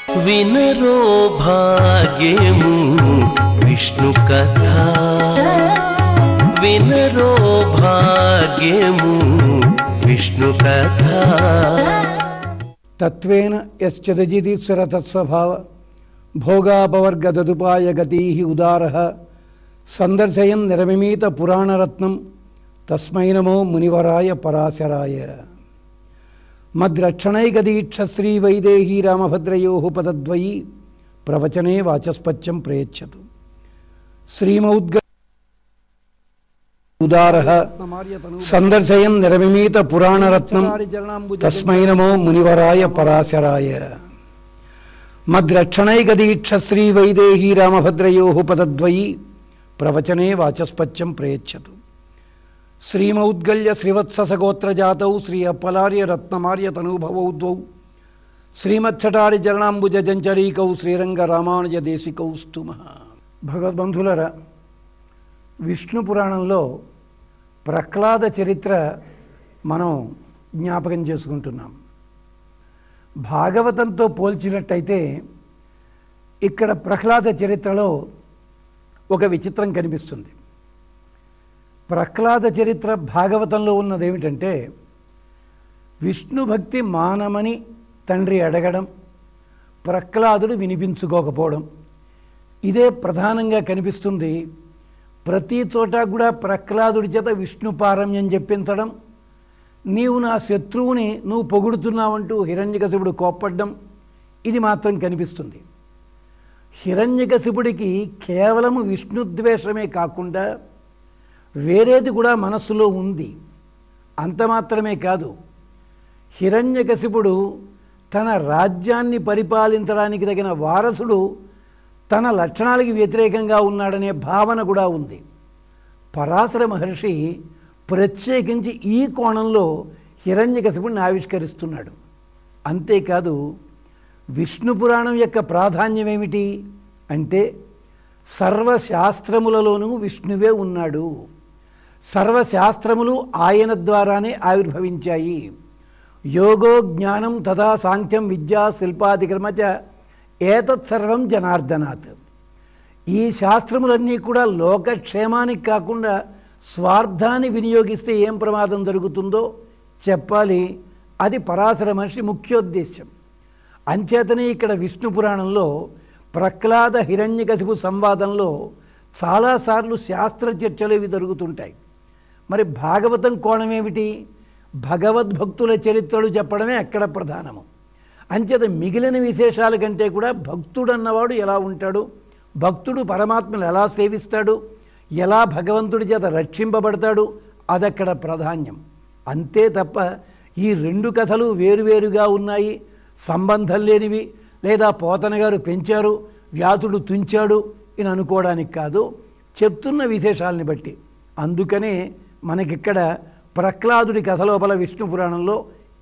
వినరో భాగ్యము విష్ణు కథ, వినరో భాగ్యము విష్ణు కథ. తత్వేన యశ్చదజిదీశ్వర తత్స్వభావ భోగాపవర్గదదుపాయ గతీః ఉదారః సందర్శయన్ నిరమిమీత పురాణరత్నం తస్మై నమో మునివరాయ పరాశరాయ. మద్రక్షణైకదీక్ష శ్రీ వైదేహీ రామభద్రయోః పదద్వయీ ప్రవచనే వాచస్పత్యం ప్రయచ్చతు. శ్రీమౌద్గ ఉదారః సందర్శయన్ నిరమిమీత పురాణరత్నం తస్మై నమో మునివరాయ పరాశరాయ. మద్రక్షణైకదీక్ష శ్రీ వైదేహీ రామభద్రయోః పదద్వయీ ప్రవచనే వాచస్పత్యం ప్రయచ్చతు. శ్రీమౌద్గల్య శ్రీవత్ససగోత్రజాతౌ శ్రీ అప్పలార్య రత్నమార్య తనూభవౌ ద్వౌ శ్రీమచ్చటారి చరణాంబుజ జంచరీకౌ శ్రీరంగ రామానుజ దేశికౌ స్తుమః. భగవద్బంధులరా, విష్ణు పురాణంలో ప్రహ్లాద చరిత్ర మనం జ్ఞాపకం చేసుకుంటున్నాం. భాగవతంతో పోల్చినట్టయితే ఇక్కడ ప్రహ్లాద చరిత్రలో ఒక విచిత్రం కనిపిస్తుంది. ప్రహ్లాద చరిత్ర భాగవతంలో ఉన్నదేమిటంటే, విష్ణు భక్తి మానమని తండ్రి అడగడం, ప్రహ్లాదుడు వినిపించుకోకపోవడం, ఇదే ప్రధానంగా కనిపిస్తుంది. ప్రతి చోట కూడా ప్రహ్లాదుడి చేత విష్ణు పారమ్యం చెప్పించడం, నీవు నా శత్రువుని నువ్వు పొగుడుతున్నావంటూ హిరణ్యకశిపుడు కోప్పడ్డం, ఇది మాత్రం కనిపిస్తుంది. హిరణ్యకశిపుడికి కేవలము విష్ణుద్వేషమే కాకుండా వేరేది కూడా మనస్సులో ఉంది. అంత మాత్రమే కాదు, హిరణ్యకశిపుడు తన రాజ్యాన్ని పరిపాలించడానికి తగిన వారసుడు తన లక్షణాలకి వ్యతిరేకంగా ఉన్నాడనే భావన కూడా ఉంది. పరాశర మహర్షి ప్రత్యేకించి ఈ కోణంలో హిరణ్యకశిపుడిని ఆవిష్కరిస్తున్నాడు. అంతేకాదు, విష్ణు పురాణం యొక్క ప్రాధాన్యం ఏమిటి అంటే, సర్వశాస్త్రములలోనూ విష్ణువే ఉన్నాడు. సర్వశాస్త్రములు ఆయన ద్వారానే ఆవిర్భవించాయి. యోగో జ్ఞానం తథా సాంఖ్యం విద్యా శిల్పాదిక్రమచ ఏతత్సర్వం జనార్దనాత్. ఈ శాస్త్రములన్నీ కూడా లోకక్షేమానికి కాకుండా స్వార్థాన్ని వినియోగిస్తే ఏం ప్రమాదం జరుగుతుందో చెప్పాలి. అది పరాశర మహర్షి ముఖ్యోద్దేశ్యం. అంచేతనే ఇక్కడ విష్ణు పురాణంలో ప్రహ్లాద హిరణ్యకశిపు సంవాదంలో చాలాసార్లు శాస్త్ర చర్చలు ఇవి జరుగుతుంటాయి. మరి భాగవతం కోణం ఏమిటి? భగవద్భక్తుల చరిత్రలు చెప్పడమే అక్కడ ప్రధానము. అంచేత మిగిలిన విశేషాల కంటే కూడా భక్తుడు అన్నవాడు ఎలా ఉంటాడు, భక్తుడు పరమాత్మను ఎలా సేవిస్తాడు, ఎలా భగవంతుడి చేత రక్షింపబడతాడు, అదక్కడ ప్రాధాన్యం. అంతే తప్ప ఈ రెండు కథలు వేరువేరుగా ఉన్నాయి, సంబంధం లేనివి, లేదా పోతన గారు పెంచారు, వ్యాసుడు తుంచాడు అని అనుకోవడానికి కాదు, చెప్తున్న విశేషాలని బట్టి. అందుకనే మనకిక్కడ ప్రహ్లాదుడి కథ లోపల విష్ణు పురాణంలో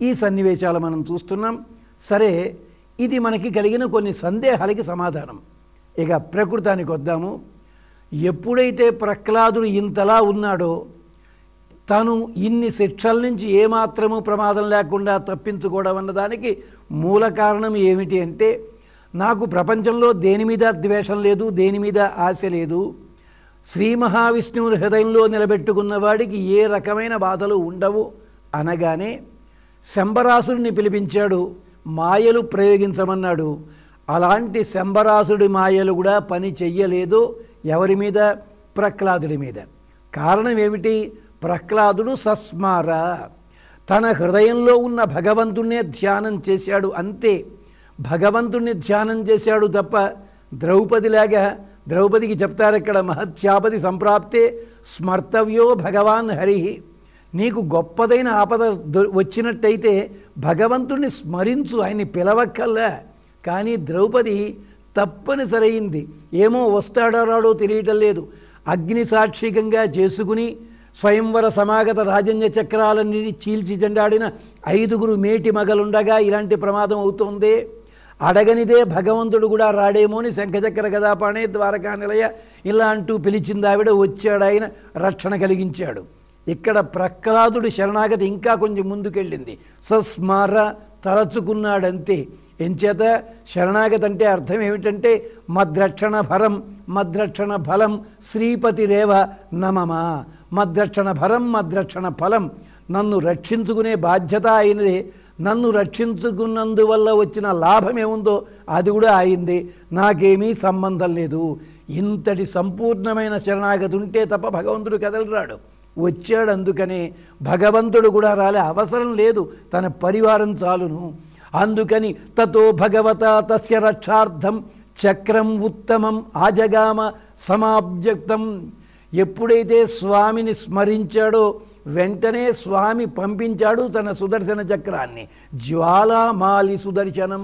ఈ సన్నివేశాలు మనం చూస్తున్నాం. సరే, ఇది మనకి కలిగిన కొన్ని సందేహాలకి సమాధానం. ఇక ప్రకృతానికి వద్దాము. ఎప్పుడైతే ప్రహ్లాదుడు ఇంతలా ఉన్నాడో, తను ఇన్ని శిక్షల నుంచి ఏమాత్రము ప్రమాదం లేకుండా తప్పించుకోవడం అన్నదానికి మూల కారణం ఏమిటి అంటే, నాకు ప్రపంచంలో దేని మీద ద్వేషం లేదు, దేని మీద ఆశ లేదు, శ్రీ మహావిష్ణువుని హృదయంలో నిలబెట్టుకున్న వాడికి ఏ రకమైన బాధలు ఉండవు అనగానే శంబరాసుడిని పిలిపించాడు, మాయలు ప్రయోగించమన్నాడు. అలాంటి శంబరాసుడి మాయలు కూడా పని చెయ్యలేదు. ఎవరి మీద? ప్రహ్లాదుడి మీద. కారణం ఏమిటి? ప్రహ్లాదుడు సస్మార, తన హృదయంలో ఉన్న భగవంతుణ్ణే ధ్యానం చేశాడు. అంతే, భగవంతుణ్ణి ధ్యానం చేశాడు తప్ప ద్రౌపదిలాగా, ద్రౌపదికి చెప్తారు ఇక్కడ, మహత్యాపది సంప్రాప్తే స్మర్తవ్యో భగవాన్ హరి. నీకు గొప్పదైన ఆపద వచ్చినట్టయితే భగవంతుణ్ణి స్మరించు, ఆయన్ని పిలవక్కల్లా. కానీ ద్రౌపది తప్పనిసరైంది, ఏమో వస్తాడో రాడో తెలియటం లేదు, అగ్ని సాక్షికంగా చేసుకుని స్వయంవర సమాగత రాజన్య చక్రాలన్నీ చీల్చి చెండాడిన 5 మేటి మగలుండగా ఇలాంటి ప్రమాదం అవుతోంది. అడగనిదే భగవంతుడు కూడా రాడేమో అని శంఖచక్ర గదాపాణే ద్వారకా నిలయ ఇలా అంటూ పిలిచింది ఆవిడ. వచ్చాడు ఆయన, రక్షణ కలిగించాడు. ఇక్కడ ప్రహ్లాదుడి శరణాగతి ఇంకా కొంచెం ముందుకెళ్ళింది. సస్మార, తలచుకున్నాడంతే. ఎంచేత శరణాగతి అంటే అర్థం ఏమిటంటే మద్రక్షణ భరం మద్రక్షణ ఫలం శ్రీపతిరేవ నమమ. మద్రక్షణ భరం మద్రక్షణ ఫలం, నన్ను రక్షించుకునే బాధ్యత అయినదే. నన్ను రక్షించుకున్నందువల్ల వచ్చిన లాభం ఏముందో అది కూడా అయింది, నాకేమీ సంబంధం లేదు. ఇంతటి సంపూర్ణమైన శరణాగతి ఉంటే తప్ప భగవంతుడు కదలరాడు. వచ్చాడు, అందుకనే భగవంతుడు కూడా రాలే, అవసరం లేదు, తన పరివారం చాలును. అందుకని తతో భగవత తస్య రక్షార్థం చక్రం ఉత్తమం ఆజగామ సమాబ్జక్తం. ఎప్పుడైతే స్వామిని స్మరించాడో వెంటనే స్వామి పంపించాడు తన సుదర్శన చక్రాన్ని. జ్వాలామాలి సుదర్శనం.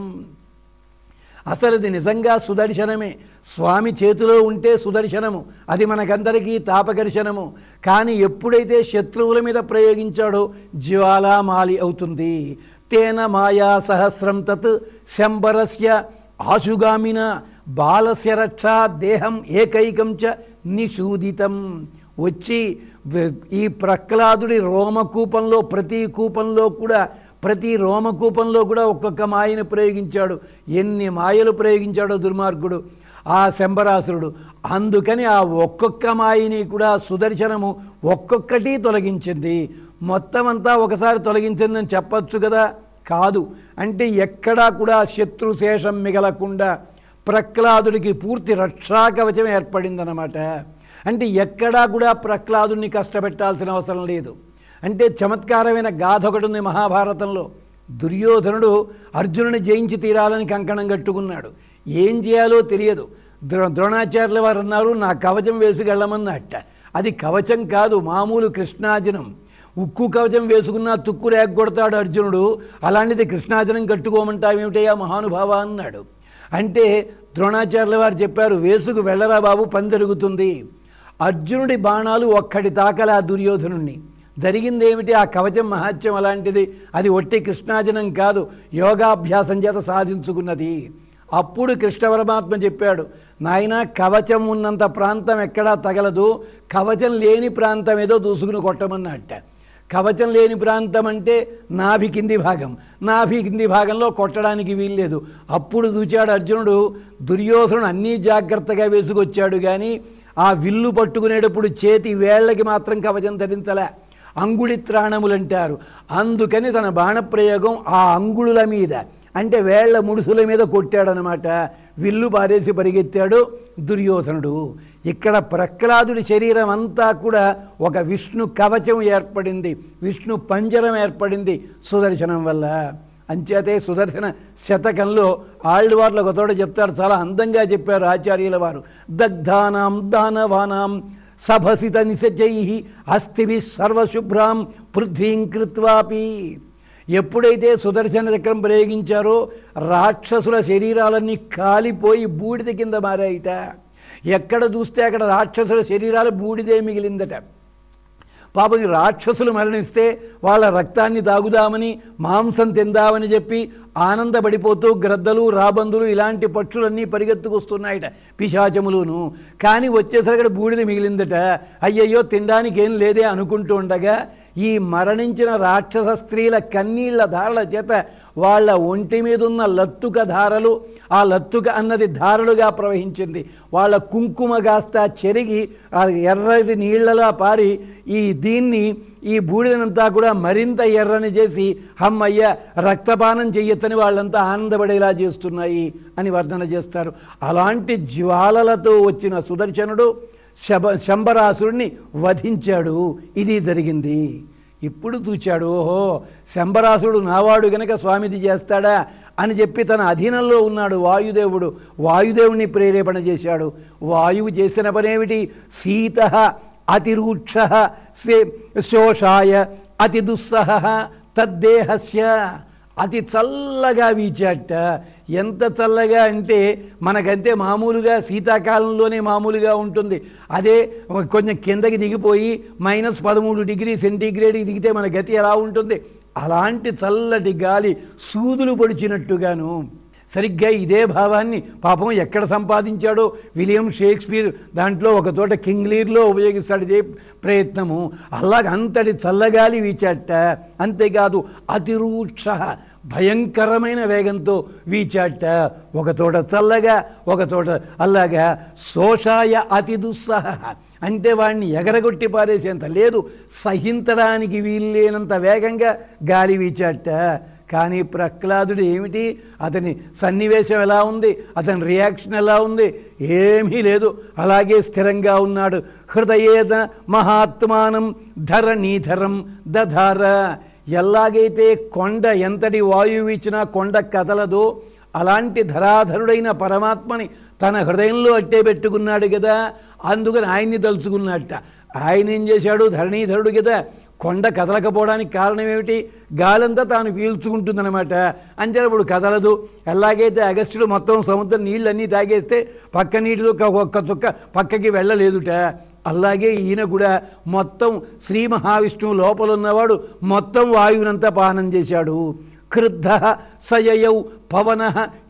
అసలు ఇది నిజంగా సుదర్శనమే. స్వామి చేతిలో ఉంటే సుదర్శనము, అది మనకందరికీ తాపకర్షణము. కానీ ఎప్పుడైతే శత్రువుల మీద ప్రయోగించాడో జ్వాలామాలి అవుతుంది. తేన మాయా సహస్రం తత్ శంబరస్య ఆశుగామిన బాలస్య రక్షా దేహం ఏకైకం చ నిషూదితం. వచ్చి ఈ ప్రహ్లాదుడి రోమకూపంలో ప్రతి రోమకూపంలో కూడా ఒక్కొక్క మాయను ప్రయోగించాడు. ఎన్ని మాయలు ప్రయోగించాడో దుర్మార్గుడు ఆ శంబరాసురుడు. అందుకని ఆ ఒక్కొక్క మాయని కూడా సుదర్శనము ఒక్కొక్కటి తొలగించింది. మొత్తం అంతా ఒకసారి తొలగించిందని చెప్పచ్చు కదా, కాదు. అంటే ఎక్కడా కూడా శత్రుశేషం మిగలకుండా ప్రహ్లాదుడికి పూర్తి రక్షాకవచం ఏర్పడిందన్నమాట. అంటే ఎక్కడా కూడా ప్రహ్లాదుని కష్టపెట్టాల్సిన అవసరం లేదు. అంటే చమత్కారమైన గాథ ఒకటి ఉంది మహాభారతంలో. దుర్యోధనుడు అర్జునుని జయించి తీరాలని కంకణం కట్టుకున్నాడు. ఏం చేయాలో తెలియదు. ద్రోణాచార్యుల వారు అన్నారు, నా కవచం వేసుకెళ్ళమన్నట్ట. అది కవచం కాదు, మామూలు కృష్ణాజనం. ఉక్కు కవచం వేసుకున్నా తుక్కు రేగొడతాడు అర్జునుడు, అలాంటిది కృష్ణాజనం కట్టుకోమంటావేమిటయ్యా మహానుభావ అన్నాడు. అంటే ద్రోణాచార్యుల వారు చెప్పారు, వేసుకు వెళ్ళరా బాబు, పని జరుగుతుంది. అర్జునుడి బాణాలు ఒక్కడి తాకలా దుర్యోధనుణ్ణి. జరిగిందేమిటి? ఆ కవచం మహాత్యం అలాంటిది, అది ఒట్టి కృష్ణాజనం కాదు, యోగాభ్యాసం చేత సాధించుకున్నది. అప్పుడు కృష్ణ పరమాత్మ చెప్పాడు, నాయన కవచం ఉన్నంత ప్రాంతం ఎక్కడా తగలదు, కవచం లేని ప్రాంతం ఏదో దూసుకుని కొట్టమన్నట్ట. కవచం లేని ప్రాంతం అంటే నాభి కింది భాగం. నాభి కింది భాగంలో కొట్టడానికి వీల్లేదు. అప్పుడు చూచాడు అర్జునుడు, దుర్యోధనుడు అన్నీ జాగ్రత్తగా వేసుకొచ్చాడు, కానీ ఆ విల్లు పట్టుకునేటప్పుడు చేతి వేళ్లకి మాత్రం కవచం ధరించలే. అంగుళి త్రాణములంటారు. అందుకని తన బాణప్రయోగం ఆ అంగుళుల మీద, అంటే వేళ్ల ముడుసుల మీద కొట్టాడనమాట. విల్లు పారేసి పరిగెత్తాడు దుర్యోధనుడు. ఇక్కడ ప్రహ్లాదుడి శరీరం అంతా కూడా ఒక విష్ణు కవచం ఏర్పడింది, విష్ణు పంజరం ఏర్పడింది సుదర్శనం వల్ల. అంచేతే సుదర్శన శతకంలో ఆళ్వార్లు ఒక తోట చెప్తారు, చాలా అందంగా చెప్పారు ఆచార్యుల వారు. దగ్ధానాం దానవానాం సభసిత నిసజై అస్థిభి సర్వశుభ్రాం పృథ్వీం కృత్వాపి. ఎప్పుడైతే సుదర్శన చక్రం ప్రయోగించారో రాక్షసుల శరీరాలన్నీ కాలిపోయి బూడిద కింద మారాయిట. ఎక్కడ చూస్తే అక్కడ రాక్షసుల శరీరాలు బూడిదే మిగిలిందట. పాపం ఈ రాక్షసులు మరణిస్తే వాళ్ళ రక్తాన్ని తాగుదామని, మాంసం తిందామని చెప్పి ఆనందపడిపోతూ గ్రద్దలు, రాబందులు ఇలాంటి పక్షులన్నీ పరిగెత్తుకొస్తున్నాయట, పిశాచములును. కానీ వచ్చేసరికి బూడిద మిగిలిందట. అయ్యయ్యో తినడానికి ఏం లేదే అనుకుంటూ ఉండగా ఈ మరణించిన రాక్షస స్త్రీల కన్నీళ్ల ధారల చేత వాళ్ళ ఒంటి మీద ఉన్న లత్తుక ధారలు, ఆ లత్తుక అన్నది ధారలుగా ప్రవహించింది. వాళ్ళ కుంకుమ కాస్త చెరిగి ఆ ఎర్రటి నీళ్లలో పారి ఈ బూడిదనంతా కూడా మరింత ఎర్రని చేసి హమ్మయ్య రక్తపానం చెయ్యొచ్చని వాళ్ళంతా ఆనందపడేలా చేస్తున్నాయి అని వర్ణన చేస్తారు. అలాంటి జ్వాలలతో వచ్చిన సుదర్శనుడు శంబరాసురుణ్ణి వధించాడు. ఇది జరిగింది. ఇప్పుడు చూచాడు, ఓహో శంబరాసురుడు నావాడు గనక స్వామిది చేస్తాడా అని చెప్పి తన అధీనంలో ఉన్నాడు వాయుదేవుడు. వాయుదేవుని ప్రేరేపణ చేశాడు. వాయువు చేసిన పనేమిటి? శీత అతిరూక్ష శోషాయ అతి దుస్సహ తద్దేహస్య. అతి చల్లగా వీచాట. ఎంత చల్లగా అంటే మనకంతే మామూలుగా శీతాకాలంలోనే మామూలుగా ఉంటుంది. అదే కొంచెం కిందకి దిగిపోయి -13 డిగ్రీ సెంటీగ్రేడ్కి దిగితే మన గతి ఎలా ఉంటుంది? అలాంటి చల్లటి గాలి సూదులు పొడిచినట్టుగాను. సరిగ్గా ఇదే భావాన్ని పాపం ఎక్కడ సంపాదించాడో విలియం షేక్స్పియర్ దాంట్లో ఒక చోట కింగ్ లీర్లో ఉపయోగిస్తాడు ఇదే ప్రయత్నము. అలాగ అంతటి చల్లగాలి వీచాట. అంతేకాదు అతిరూక్ష, భయంకరమైన వేగంతో వీచాట. ఒక తోట చల్లగా, ఒక తోట అలాగా. శోషాయ అతి దుస్సహ అంటే వాడిని ఎగరగొట్టి పారేసేంత లేదు, సహించడానికి వీల్లేనంత వేగంగా గాలి వీచాట. కానీ ప్రహ్లాదుడు ఏమిటి, అతని సన్నివేశం ఎలా ఉంది, అతని రియాక్షన్ ఎలా ఉంది, ఏమీ లేదు, అలాగే స్థిరంగా ఉన్నాడు. హృదయేన మహాత్మానం ధరణీధరం దధార. ఎలాగైతే కొండ ఎంతటి వాయువు ఇచ్చినా కొండ కదలదో అలాంటి ధరాధరుడైన పరమాత్మని తన హృదయంలో అట్టే పెట్టుకున్నాడు కదా, అందుకని ఆయన్ని తలుచుకున్నట్ట. ఆయన ఏం చేశాడు, ధరణీధరుడు కదా, కొండ కదలకపోవడానికి కారణం ఏమిటి, గాలంతా తాను పీల్చుకుంటుందన్నమాట. అంతేప్పుడు కదలదు. ఎలాగైతే అగస్త్యుడు మొత్తం సముద్రం నీళ్ళన్నీ తాగేస్తే పక్క నీటిలో ఒక్క చుక్క పక్కకి వెళ్ళలేదుట, అలాగే ఈయన కూడా మొత్తం శ్రీ మహావిష్ణువు లోపల ఉన్నవాడు మొత్తం వాయువునంతా పానం చేశాడు. క్రుద్ధ సయయౌ పవన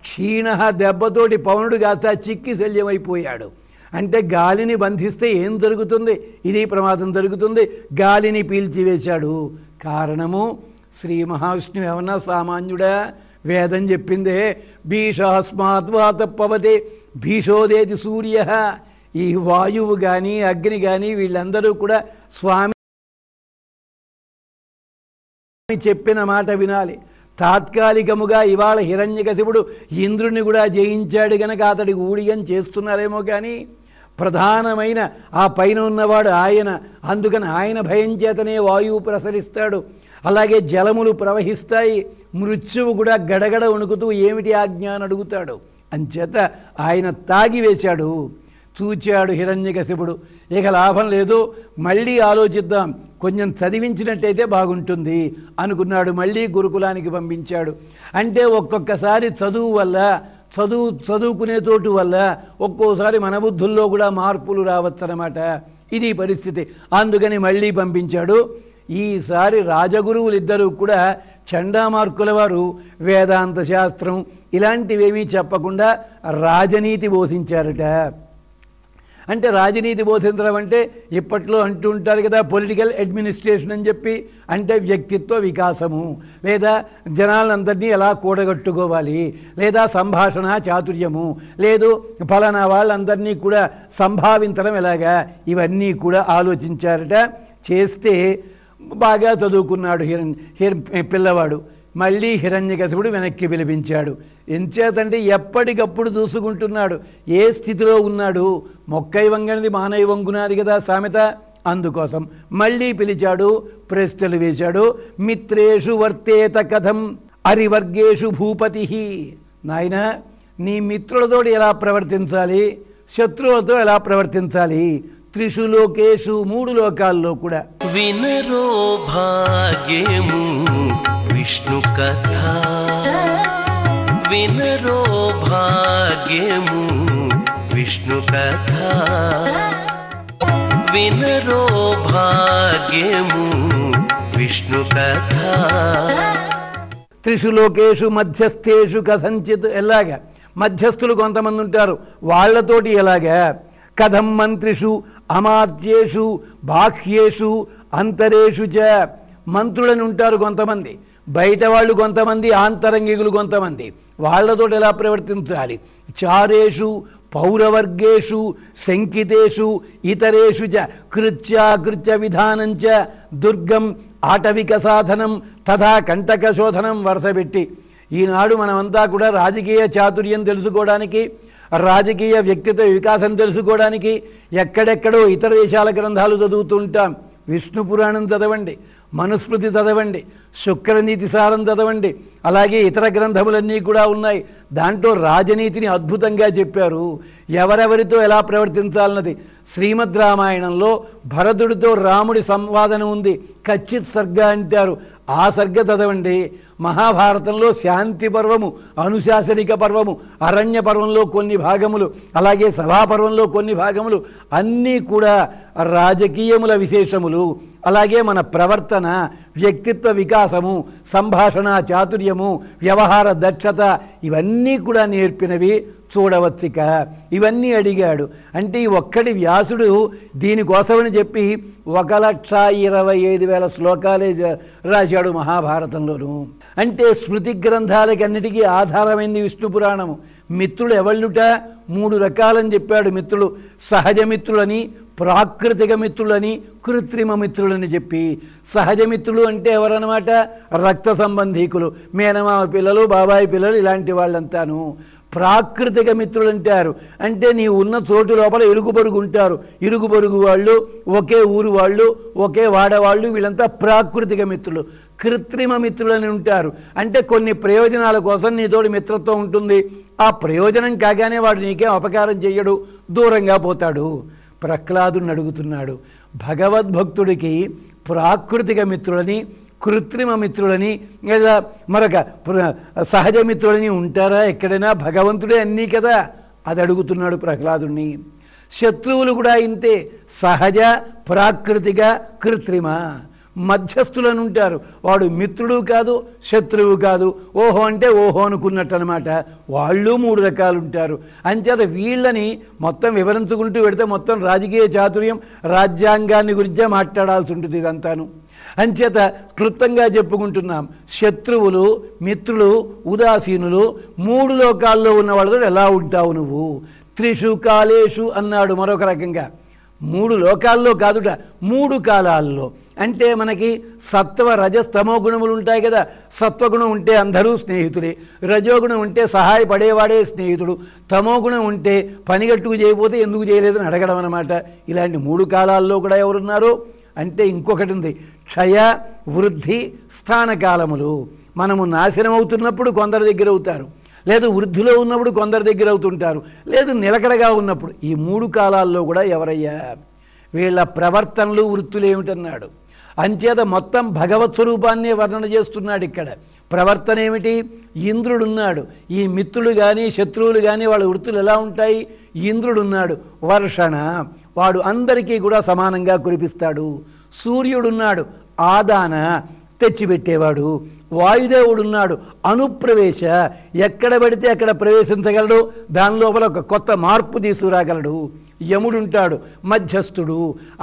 క్షీణ. దెబ్బతోటి పవనుడు కాస్త చిక్కి శల్యమైపోయాడు. అంటే గాలిని బంధిస్తే ఏం జరుగుతుంది, ఇది ప్రమాదం జరుగుతుంది. గాలిని పీల్చివేశాడు. కారణము శ్రీ మహావిష్ణువు ఏమన్నా సామాన్యుడా, వేదం చెప్పిందే భీషాస్మాద్వాత పవతే భీషోదేది సూర్య. ఈ వాయువు కానీ అగ్ని కానీ వీళ్ళందరూ కూడా స్వామి చెప్పిన మాట వినాలి. తాత్కాలికముగా ఇవాళ హిరణ్యకశిపుడు ఇంద్రుని కూడా జయించాడు గనక అతడికి ఊడిగం చేస్తున్నారేమో కానీ ప్రధానమైన ఆ పైన ఉన్నవాడు ఆయన. అందుకని ఆయన భయం చేతనే వాయువు ప్రసరిస్తాడు. అలాగే జలములు ప్రవహిస్తాయి. మృత్యువు కూడా గడగడ వణుకుతూ ఏమిటి ఆజ్ఞ అని అడుగుతాడు. అంచేత ఆయన తాగివేశాడు. చూచాడు హిరణ్యకశిపుడు, ఇక లాభం లేదు, మళ్ళీ ఆలోచిద్దాం, కొంచెం చదివించినట్టయితే బాగుంటుంది అనుకున్నాడు. మళ్ళీ గురుకులానికి పంపించాడు. అంటే ఒక్కొక్కసారి చదువు వల్ల, చదువుకునే చోటు వల్ల ఒక్కోసారి మన బుద్ధుల్లో కూడా మార్పులు రావచ్చన్నమాట. ఇది పరిస్థితి. అందుకని మళ్ళీ పంపించాడు. ఈసారి రాజగురువులిద్దరూ కూడా చండామార్కుల వారు వేదాంత శాస్త్రం ఇలాంటివేమీ చెప్పకుండా రాజనీతి బోధించారట. అంటే రాజనీతి బోధించడం అంటే ఇప్పట్లో అంటూ ఉంటారు కదా, పొలిటికల్ అడ్మినిస్ట్రేషన్ అని చెప్పి, అంటే వ్యక్తిత్వ వికాసము, లేదా జనాలందరినీ ఎలా కూడగట్టుకోవాలి, లేదా సంభాషణ చాతుర్యము, లేదు ఫలానా వాళ్ళందరినీ కూడా సంభావించడం ఎలాగా, ఇవన్నీ కూడా ఆలోచించారట. చేస్తే బాగా చదువుకున్నాడు పిల్లవాడు. మళ్ళీ హిరణ్యకశిపుడు వెనక్కి పిలిపించాడు. ఎంచేతంటే ఎప్పటికప్పుడు చూసుకుంటున్నాడు ఏ స్థితిలో ఉన్నాడు. మొక్కై వంగనిది మానై వంగునాది కదా సామెత. అందుకోసం మళ్ళీ పిలిచాడు, ప్రశ్నలు వేశాడు. మిత్రేషు వర్తేత కథం అరివర్గేషు భూపతి. నాయన, నీ మిత్రులతోటి ఎలా ప్రవర్తించాలి, శత్రువులతో ఎలా ప్రవర్తించాలి, త్రిషు లోకేషు మూడు లోకాల్లో కూడా. వినరో భాగ్యము విష్ణు కథ, వినరో భాగ్యము విష్ణు కథ, వినరో భాగ్యము విష్ణు కథ. త్రిషు లోకేషు మధ్యస్థేషు కథంచిత్. ఎలాగా మధ్యస్థులు కొంతమంది ఉంటారు, వాళ్లతోటి ఎలాగా. కథం మంత్రిషు అమాత్యేషు బాహ్యేషు అంతరేషు చ. మంత్రులని ఉంటారు కొంతమంది, బయట వాళ్ళు కొంతమంది, ఆంతరంగికులు కొంతమంది, వాళ్లతో ఎలా ప్రవర్తించాలి. చారేషు పౌరవర్గేషు శంకితేషు ఇతరేషు చ కృత్యాకృత్య విధానంచ దుర్గం ఆటవిక సాధనం తథా కంటక శోధనం వరుసపెట్టి. ఈనాడు మనమంతా కూడా రాజకీయ చాతుర్యం తెలుసుకోవడానికి, రాజకీయ వ్యక్తిత్వ వికాసం తెలుసుకోవడానికి ఎక్కడెక్కడో ఇతర దేశాల గ్రంథాలు చదువుతుంటాం. విష్ణు పురాణం చదవండి, మనుస్మృతి చదవండి, శుక్రనీతి సారం చదవండి, అలాగే ఇతర గ్రంథములన్నీ కూడా ఉన్నాయి. దాంట్లో రాజనీతిని అద్భుతంగా చెప్పారు. ఎవరెవరితో ఎలా ప్రవర్తించాలన్నది. శ్రీమద్ రామాయణంలో భరతుడితో రాముడి సంవాదన ఉంది, కచ్చిత్ సర్గ అంటారు. ఆ సర్గ చదవండి. మహాభారతంలో శాంతి పర్వము, అనుశాసనిక పర్వము, అరణ్య పర్వంలో కొన్ని భాగములు, అలాగే సభాపర్వంలో కొన్ని భాగములు, అన్నీ కూడా రాజకీయముల విశేషములు. అలాగే మన ప్రవర్తన, వ్యక్తిత్వ వికాసము, సంభాషణ చాతుర్యము, వ్యవహార దక్షత ఇవన్నీ కూడా నేర్పినవి చూడవచ్చిక. ఇవన్నీ అడిగాడు. అంటే ఈ ఒక్కటి వ్యాసుడు దీనికోసమని చెప్పి 1,25,000 శ్లోకాలే రాశాడు మహాభారతంలోను. అంటే స్మృతి గ్రంథాలకన్నిటికీ ఆధారమైంది విష్ణు పురాణము. మిత్రులు ఎవళ్ళుట 3 రకాలని చెప్పాడు. మిత్రులు సహజ మిత్రులని, ప్రాకృతిక మిత్రులని, కృత్రిమ మిత్రులని చెప్పి. సహజ మిత్రులు అంటే ఎవరన్నమాట? రక్త సంబంధీకులు, మేనమామ పిల్లలు, బాబాయి పిల్లలు, ఇలాంటి వాళ్ళంతాను. ప్రాకృతిక మిత్రులు అంటారు. అంటే నీ ఉన్న చోటు లోపల ఇరుగు పొరుగు ఉంటారు. ఇరుగు పొరుగు వాళ్ళు, ఒకే ఊరు వాళ్ళు, ఒకే వాడవాళ్ళు, వీళ్ళంతా ప్రాకృతిక మిత్రులు. కృత్రిమ మిత్రులని ఉంటారు. అంటే కొన్ని ప్రయోజనాల కోసం నీతోటి మిత్రత్వం ఉంటుంది. ఆ ప్రయోజనం కాగానే వాడు నీకేం అపకారం చెయ్యడు, దూరంగా పోతాడు. ప్రహ్లాదుని అడుగుతున్నాడు, భగవద్భక్తుడికి ప్రాకృతిక మిత్రులని, కృత్రిమ మిత్రులని, లేదా మరొక సహజ మిత్రులని ఉంటారా ఎక్కడైనా? భగవంతుడే అన్నీ కదా. అది అడుగుతున్నాడు ప్రహ్లాదుని. శత్రువులు కూడా ఇంతే, సహజ, ప్రాకృతిక, కృత్రిమ. మధ్యస్థులను ఉంటారు. వాడు మిత్రుడు కాదు, శత్రువు కాదు, ఓహో అంటే ఓహో అనుకున్నట్టు అనమాట. వాళ్ళు 3 రకాలు ఉంటారు. అంచేత వీళ్ళని మొత్తం వివరించుకుంటూ పెడితే మొత్తం రాజకీయ చాతుర్యం, రాజ్యాంగాన్ని గురించే మాట్లాడాల్సి ఉంటుంది ఇదంతాను. అంచేత క్లుప్తంగా చెప్పుకుంటున్నాం. శత్రువులు, మిత్రులు, ఉదాసీనులు, 3 లోకాల్లో ఉన్న వాళ్ళతో ఎలా ఉంటావు నువ్వు? 3 కాలేషు అన్నాడు మరొక రకంగా. 3 లోకాల్లో కాదుట, 3 కాలాల్లో. అంటే మనకి సత్వ రజస్తమో గుణములు ఉంటాయి కదా. సత్వగుణం ఉంటే అందరూ స్నేహితుడే, రజోగుణం ఉంటే సహాయపడేవాడే స్నేహితుడు, తమోగుణం ఉంటే పనిగట్టుకు చేయకపోతే ఎందుకు చేయలేదని అడగడం అన్నమాట. ఇలాంటి 3 కాలాల్లో కూడా ఎవరున్నారు అంటే ఇంకొకటి ఉంది, క్షయ, వృద్ధి, స్థానకాలములు. మనము నాశనం అవుతున్నప్పుడు కొందరి దగ్గర అవుతారు, లేదు వృద్ధిలో ఉన్నప్పుడు కొందరి దగ్గర అవుతుంటారు, లేదు నిలకడగా ఉన్నప్పుడు. ఈ 3 కాలాల్లో కూడా ఎవరయ్యా? వీళ్ళ ప్రవర్తనలు, వృత్తులు ఏమిటన్నాడు. అంచేత మొత్తం భగవత్ స్వరూపాన్నే వర్ణన చేస్తున్నాడు ఇక్కడ. ప్రవర్తన ఏమిటి? ఇంద్రుడున్నాడు. ఈ మిత్రులు కానీ శత్రువులు కానీ వాళ్ళ వృత్తులు ఎలా ఉంటాయి? ఇంద్రుడున్నాడు, వర్షణ, వాడు అందరికీ కూడా సమానంగా కురిపిస్తాడు. సూర్యుడున్నాడు, ఆదాన, తెచ్చిపెట్టేవాడు. వాయుదేవుడున్నాడు, అనుప్రవేశ, ఎక్కడ పడితే అక్కడ ప్రవేశించగలడు, దాని లోపల ఒక కొత్త మార్పు తీసుకురాగలడు. యముడుంటాడు, మధ్యస్థుడు,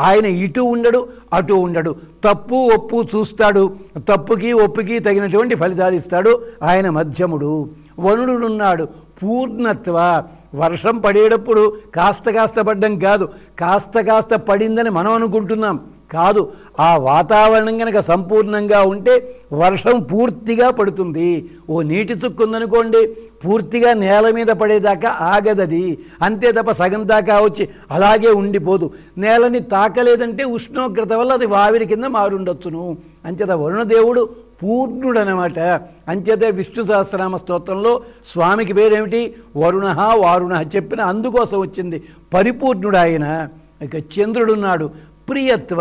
ఆయన ఇటు ఉండడు అటు ఉండడు, తప్పు ఒప్పు చూస్తాడు, తప్పుకి ఒప్పుకి తగినటువంటి ఫలితాలు ఇస్తాడు, ఆయన మధ్యముడు. వరుణుడున్నాడు, పూర్ణత్వ, వర్షం పడేటప్పుడు కాస్త కాస్త పడ్డం కాదు, కాస్త కాస్త పడిందని మనం అనుకుంటున్నాం, కాదు. ఆ వాతావరణం కనుక సంపూర్ణంగా ఉంటే వర్షం పూర్తిగా పడుతుంది. ఓ నీటి చుక్కు ఉందనుకోండి, పూర్తిగా నేల మీద పడేదాకా ఆగదది, అంతే తప్ప సగం దాకా వచ్చి అలాగే ఉండిపోదు. నేలని తాకలేదంటే ఉష్ణోగ్రత వల్ల అది ఆవిరి కింద మారుండొచ్చును. అంచేత వరుణదేవుడు పూర్ణుడనమాట. అంచేత విష్ణు సహస్రనామ స్తోత్రంలో స్వామికి పేరేమిటి? వరుణ, వారుణ చెప్పిన అందుకోసం వచ్చింది. పరిపూర్ణుడు ఆయన. ఇక చంద్రుడున్నాడు, ప్రియత్వ,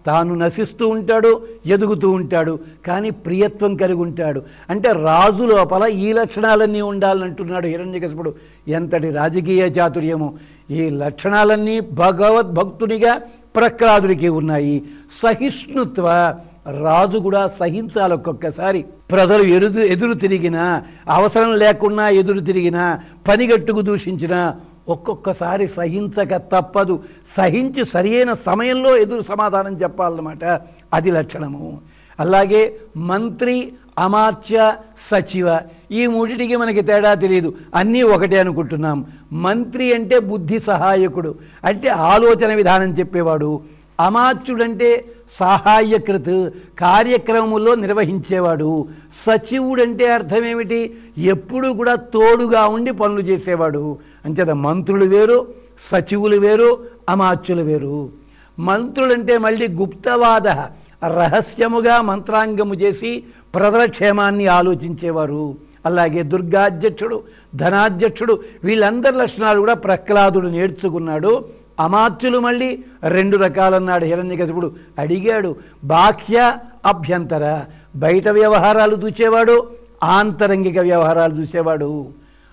తాను నశిస్తూ ఉంటాడు, ఎదుగుతూ ఉంటాడు, కానీ ప్రియత్వం కలిగి ఉంటాడు. అంటే రాజు లోపల ఈ లక్షణాలన్నీ ఉండాలంటున్నాడు హిరణ్యకశిపుడు. ఎంతటి రాజకీయ చాతుర్యము! ఈ లక్షణాలన్నీ భగవద్భక్తునిగా ప్రహ్లాదుడికి ఉన్నాయి. సహిష్ణుత్వ, రాజు కూడా సహించాలి. ఒక్కొక్కసారి ప్రజలు ఎదురు తిరిగినా, అవసరం లేకున్నా ఎదురు తిరిగినా, పనిగట్టుకు దూషించినా ఒక్కొక్కసారి సహించక తప్పదు. సహించి సరియైన సమయంలో ఎదురు సమాధానం చెప్పాలన్నమాట. అది లక్షణము. అలాగే మంత్రి, అమాత్య, సచివ, ఈ 3టికి మనకి తేడా తెలియదు, అన్నీ ఒకటే అనుకుంటున్నాం. మంత్రి అంటే బుద్ధి సహాయకుడు, అంటే ఆలోచన విధానం చెప్పేవాడు. అమాత్యుడంటే సహాయకృత్, కార్యక్రమంలో నిర్వహించేవాడు. సచివుడంటే అర్థం ఏమిటి? ఎప్పుడు కూడా తోడుగా ఉండి పనులు చేసేవాడు. అంచేత మంత్రులు వేరు, సచివులు వేరు, అమాత్యులు వేరు. మంత్రులంటే మళ్ళీ గుప్తవాద, రహస్యముగా మంత్రాంగము చేసి ప్రజల క్షేమాన్ని ఆలోచించేవారు. అలాగే దుర్గాధ్యక్షుడు, ధనాధ్యక్షుడు, వీళ్ళందరి లక్షణాలు కూడా ప్రహ్లాదుడు నేర్చుకున్నాడు. అమాత్యులు మళ్ళీ 2 రకాలన్నాడు హిరణ్యకశిపుడు. అడిగాడు, బాహ్య, అభ్యంతర, బయట వ్యవహారాలు చూసేవాడు, ఆంతరంగిక వ్యవహారాలు చూసేవాడు.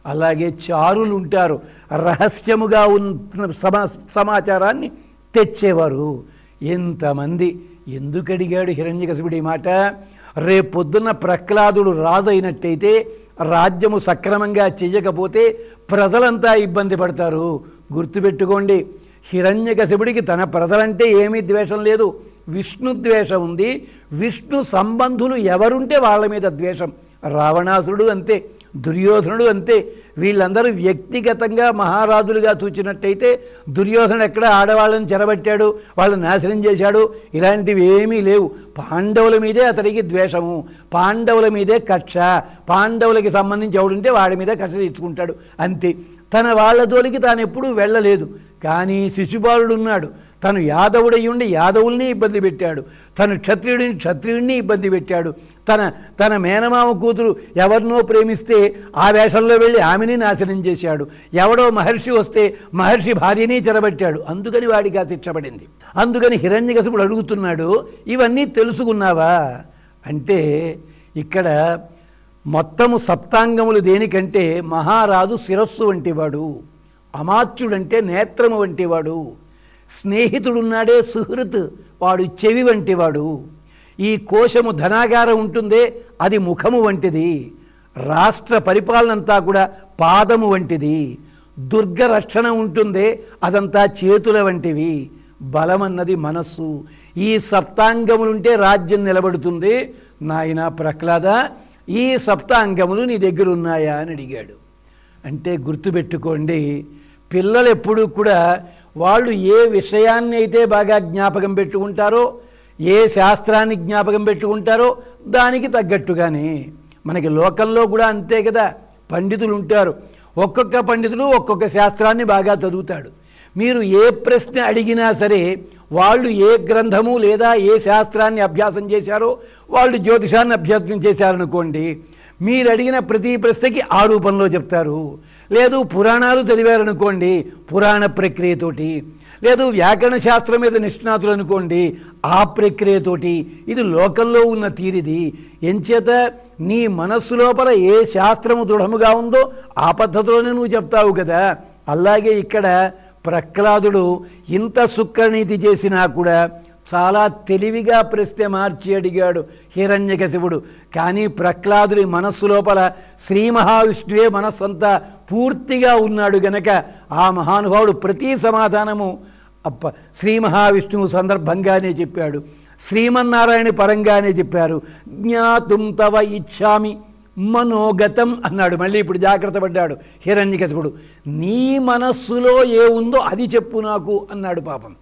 అలాగే చారులు ఉంటారు, రహస్యముగా ఉన్న సమాచారాన్ని తెచ్చేవారు. ఎంతమంది ఎందుకు అడిగాడు హిరణ్యకశిపుడు ఈ మాట? రేపొద్దున్న ప్రహ్లాదుడు రాజు అయినట్టయితే రాజ్యము సక్రమంగా చెయ్యకపోతే ప్రజలంతా ఇబ్బంది పడతారు. గుర్తుపెట్టుకోండి, హిరణ్యకశిపుడికి తన ప్రజలంటే ఏమీ ద్వేషం లేదు, విష్ణు ద్వేషం ఉంది. విష్ణు సంబంధులు ఎవరుంటే వాళ్ళ మీద ద్వేషం. రావణాసురుడు అంతే, దుర్యోధనుడు అంతే. వీళ్ళందరూ వ్యక్తిగతంగా మహారాజులుగా చూచినట్టయితే దుర్యోధనుడు ఎక్కడ ఆడవాళ్ళని చెరబట్టాడు, వాళ్ళని నాశనం చేశాడు, ఇలాంటివి ఏమీ లేవు. పాండవుల మీదే అతడికి ద్వేషము, పాండవుల మీదే కక్ష. పాండవులకి సంబంధించి ఎవడుంటే వాడి మీద కక్ష తెచ్చుకుంటాడు అంతే. తన వాళ్ళ జోలికి తాను ఎప్పుడూ వెళ్ళలేదు. కానీ శిశుపాలుడు ఉన్నాడు, తను యాదవుడయ్యుండి యాదవుల్ని ఇబ్బంది పెట్టాడు, తను క్షత్రియుడిని ఇబ్బంది పెట్టాడు. తన మేనమామ కూతురు ఎవరినో ప్రేమిస్తే ఆ వేషంలో వెళ్ళి ఆమెని నాశనం చేశాడు. ఎవడో మహర్షి వస్తే మహర్షి భార్యని చెరబట్టాడు. అందుకని వాడికి ఆ శిక్ష పడింది. అందుకని హిరణ్యకశిపుడు అడుగుతున్నాడు, ఇవన్నీ తెలుసుకున్నావా అంటే ఇక్కడ మొత్తము సప్తాంగములు దేనికంటే మహారాజు శిరస్సు వంటివాడు, అమాత్యుడంటే నేత్రము వంటివాడు, స్నేహితుడున్నాడే సుహృత్ వాడు చెవి వంటివాడు, ఈ కోశము ధనాగారం ఉంటుందే అది ముఖము వంటిది, రాష్ట్ర పరిపాలనంతా కూడా పాదము వంటిది, దుర్గ రక్షణ ఉంటుందే అదంతా చేతుల వంటివి, బలమన్నది మనస్సు. ఈ సప్తాంగములుంటే రాజ్యం నిలబడుతుంది. నాయన ప్రహ్లాద, ఈ సప్తాంగములు నీ దగ్గర ఉన్నాయా అని అడిగాడు. అంటే గుర్తుపెట్టుకోండి, పిల్లలు ఎప్పుడూ కూడా వాళ్ళు ఏ విషయాన్ని అయితే బాగా జ్ఞాపకం పెట్టుకుంటారో, ఏ శాస్త్రాన్ని జ్ఞాపకం పెట్టుకుంటారో దానికి తగ్గట్టుగానే మనకి లోకంలో కూడా అంతే కదా. పండితులు ఉంటారు, ఒక్కొక్క పండితుడు ఒక్కొక్క శాస్త్రాన్ని బాగా చదువుతాడు. మీరు ఏ ప్రశ్న అడిగినా సరే వాళ్ళు ఏ గ్రంథము లేదా ఏ శాస్త్రాన్ని అభ్యాసం చేశారో, వాళ్ళు జ్యోతిషాన్ని అభ్యాసం చేశారనుకోండి, మీరు అడిగిన ప్రతి ప్రశ్నకి ఆ రూపంలో చెప్తారు. లేదు పురాణాలు చదివారనుకోండి, పురాణ ప్రక్రియతోటి, లేదు వ్యాకరణ శాస్త్రం మీద నిష్ణాతులు అనుకోండి, ఆ ప్రక్రియతోటి. ఇది లోకంలో ఉన్న తీరిది. ఎంచేత నీ మనస్సు లోపల ఏ శాస్త్రము దృఢముగా ఉందో ఆ పద్ధతిలోనే నువ్వు చెప్తావు కదా. అలాగే ఇక్కడ ప్రహ్లాదుడు ఇంత శుక్రనీతి చేసినా కూడా చాలా తెలివిగా ప్రశ్న మార్చి అడిగాడు హిరణ్యకశిపుడు. కానీ ప్రహ్లాదుడి మనస్సు లోపల శ్రీ మహావిష్ణువే మనస్సంతా పూర్తిగా ఉన్నాడు గనక ఆ మహానుభావుడు ప్రతి సమాధానము శ్రీ మహావిష్ణువు సందర్భంగానే చెప్పాడు, శ్రీమన్నారాయణ పరంగానే చెప్పారు. జ్ఞాతుం తవ ఇచ్చామి మనోగతం అన్నాడు. మళ్ళీ ఇప్పుడు జాగ్రత్త పడ్డాడు హిరణ్యకశిపుడు. నీ మనస్సులో ఏ ఉందో అది చెప్పు నాకు అన్నాడు. పాపం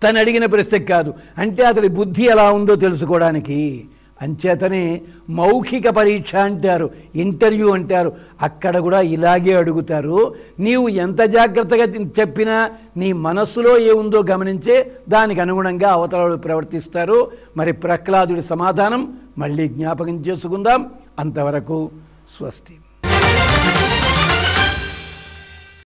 తను అడిగిన ప్రశ్న కాదు, అంటే అతడి బుద్ధి ఎలా ఉందో తెలుసుకోవడానికి. అంచేతనే మౌఖిక పరీక్ష అంటారు, ఇంటర్వ్యూ అంటారు. అక్కడ కూడా ఇలాగే అడుగుతారు. నీవు ఎంత జాగ్రత్తగా చెప్పినా నీ మనస్సులో ఏముందో గమనించే దానికి అనుగుణంగా అవతల ప్రవర్తిస్తారు. మరి ప్రహ్లాదుడి సమాధానం మళ్ళీ జ్ఞాపకం చేసుకుందాం. అంతవరకు స్వస్తి.